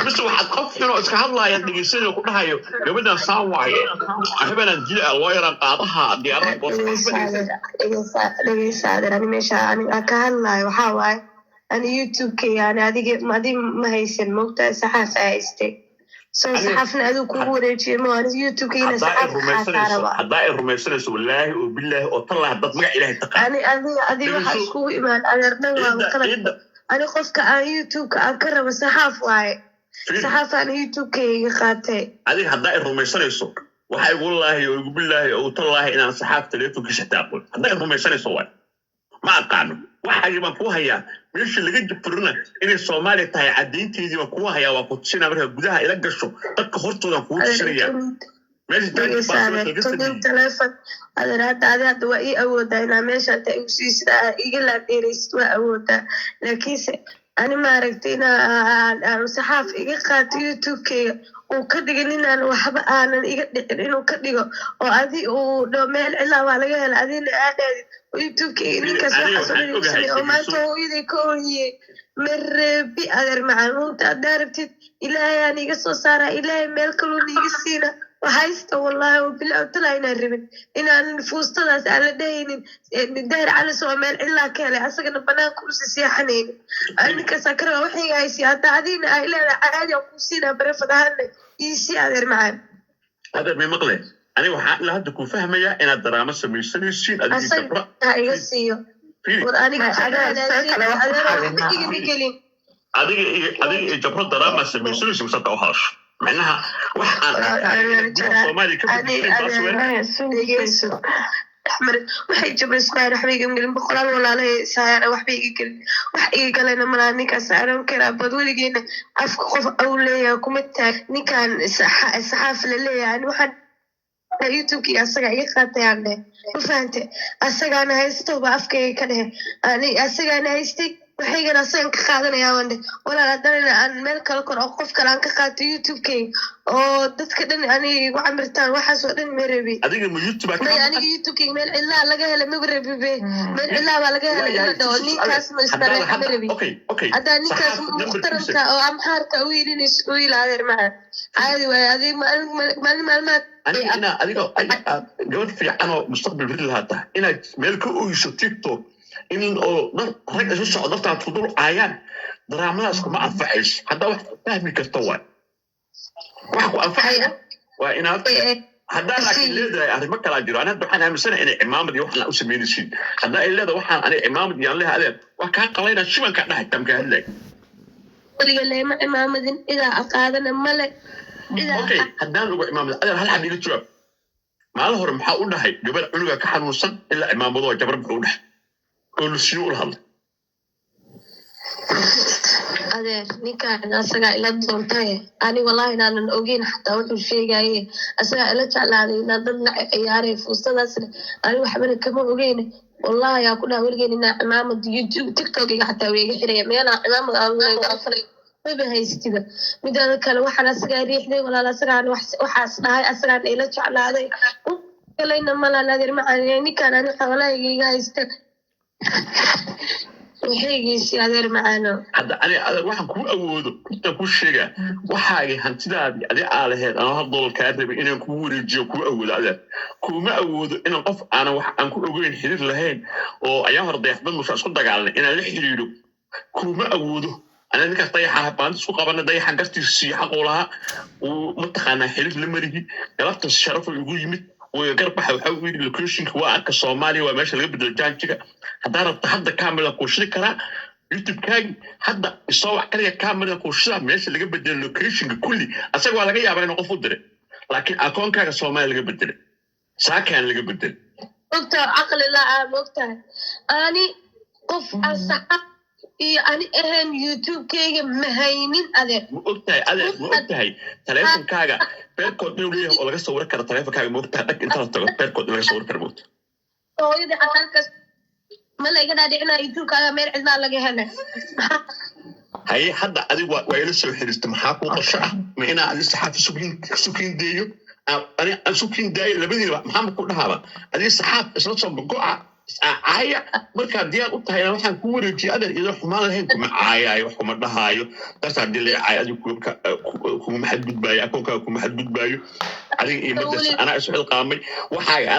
بس واحد قف إنه إسكان الله يدقي سنة وكلها يبدأ سامع أحبنا الجيل الواير قاضها ديارة dhegeysa ani meesha aniga ka hadlayo waxaa waaye ani youtube-ka yani adiga ma haysan moogtaa saxaaf haystay soo saxaafna adigu kugu wareejiyay ma ani youtube-ka ina saxaaf xasaaraba haddaa rumaysanayso wallaahi oo billaahi oo tallah dad magac ilaahay taqaan adiga waxa iskugu imaan adeerdan waa qalad ani qofka aan youtube-ka aan ka rabo saxaaf waaye saxaaf aan youtube-ka iga qaatay adiga haddaa rumaysanayso waxay igu laahay oo igu billaahi oo tallah inaan saxaaf telefonkiisa taaqo haddaa rumaysanayso waay ma aqaano waxay baan ku hayaa meeshii laga jabturna inay Soomaaliya tahay cadeynteedii baan ku hayaa waa ku tusina marka gudaha ila gasho dadka hortooda ku tusinayaa meeshii telefon adeerada waa ii awoodaa inaa meesha ta igu siistaa iga la dheeraysto waa awoodaa laakiinse ani ma aragtay inaan saxaaf iga qaato youtube-kayga uu ka dhigin inaan waxba aanan iga dhicin inuu ka dhigo oo adi uu dho meel cilaa waa laga hela adina aadhaadid youtube-kayga ninkaas waxaas oo maanta hooyaday ka ooyiyey mareebi adeer macaluunta haddaa rabtid ilaahay aan iga soo saaraa ilaahay meel kaluuna iga siina وهايستا والله وبالله طلعنا الربن إن الفوسطة ناس على دهين الدهر على سوى مال إلا كالي أساقنا بنان كورسي سياحنين أنك ساكرا وحي هايسي هاتا عدين إلا عادي وكوسينا برفض هالي يسي هذا معان هذا من مقلي أنا وحاق لها تكون فهمية إن الدراما سميسان يسين أدي تبرأ هاي يسيو وأنا أدي جبرة دراما سميسان يسين مساطة وحاش معناها waxaan Soomaali ka أحمر waxay jabay ismaan waxbay galin boqolaal walaalay saayana waxbay galin wax iga galena malaani ka saaran kara bad waligeena afka qof awleeya kuma taag ninkan saxaaf la leeyahay waxaan youtube-ki asaga iga qaatayaan ma fahante asagana haysto ba afkayga ka dhahe ani asagana haystay waxayna asagan ka qaadanaya wande walaal haddana aan meel kale kor oo qof kale aan ka qaato youtube-kayga oo dadka dhan ani igu camirtaan waxaas oo dhan ma rabi adiga ma youtube aniga youtube-kayga meel cilaa laga helay ma rabi meel cilaa baa laga helay ila dhawo ninkaas ma isdhareex ma rabi haddaa ninkaas mukhtaranka oo amxaarka u yilinayso u yilaadeer maca caadi waaye adiga maalin maalmaad أنا قبل في عنو مستقبل في هذا أنا ملك أويس تيكتوك إن رجع شو صعدت على تفضل عيان دراما أسكو ما أنفعش هذا واحد فاهم كالطوال واحد أنفعش وإن هذا لكن لذا يعني ما كلا جرو أنا بحنا مثلا إن إمام دي وحنا أسمين شيء هذا إلا ذا وحنا أنا إمام دي الله هذا وكان قلنا شو ما كان نحكم كهلا قال لي ما إمام دين إذا أقعدنا ملك اوكي haddaan ugu imaamada adar hal xabiilo jawaab maal hore maxaa u dhahay gabadh cunuga ka xanuunsan ilaa imaamado jabar buu dhahay oo lusiyo u hadlay adeer ninkaan asaga ila doontay ani wallahi inaan ogeyn xataa wuxuu sheegay asaga ila jeclaaday inaan dadna ciyaaray fuustadaas ani waxba kama ogeyn wallahi yaa ku dhahay weligeena inaan imaamad youtube tiktok-iga xataa weega xiraya meelaha imaamad aan leeyahay afray بهايستيدا مدة كلا واحد أسرع ريحني ولا أسرع وحاس هاي أسرع إلى شعل هذا كلنا ملا نادر يعني كان أنا حوالي جايست وحيجي سيادر معنا هذا أنا واحد كل أود كنت أقول شيء وحاجة هنتدا أدي على هذا أنا هفضل كاتب إن كل رجال كل أول هذا كل ما أود إن قف أنا واحد كل أقول حديث لهين أو أيام رضيح بس مش أصدق على إن اللي حجيله كل ما أوده أنا نكاس طيحة بانت سوق قبلنا ضيحة قصتي السياحة قولها ومتخانة حلف لمريجي قلبت الشرف ويقول يمت وقرب حوي اللوكيشن هو أك الصومالي وماشي اللي بدل جانشة حضارة تحدى كاملة كوشري كرا يوتيوب كاي حتى الصوح كريه كاملة كوشري ماشي اللي بدل اللوكيشن كلي أسأل على جاي أبغى نقف ودري لكن أكون كاي الصومالي اللي بدل ساكن اللي بدل وقت عقل لا وقت أني قف الصحة يعني أهم يوتيوب كيجا مهينين أذر مؤتهي تلفون كاجا بيركود نوليه ولا قصة وركر تلفون كاجا مؤتهي لك أنت تقول بيركود ولا قصة وركر موت يدي حتى ما لا يقدر يعنا يوتيوب كاجا مير عزنا لقى هنا هاي حد أدي ويلسه حرست محاك وقشة ما هنا لسه حاف سكين ديو أنا سكين داي اللي بدي محمد كل هذا أدي سحاب إسرائيل بقعة caaya markaad diyaar u tahay waxaan ku wareejiye adeer idoo xumaan lahayn kuma caayaayo wax kuma dhahaayo taas haddii la caay adigu kuma xadgudbaayo akoonkaa kuma xadgudbaayo adiga iyo madasa anaa isu xilqaamay waxaaga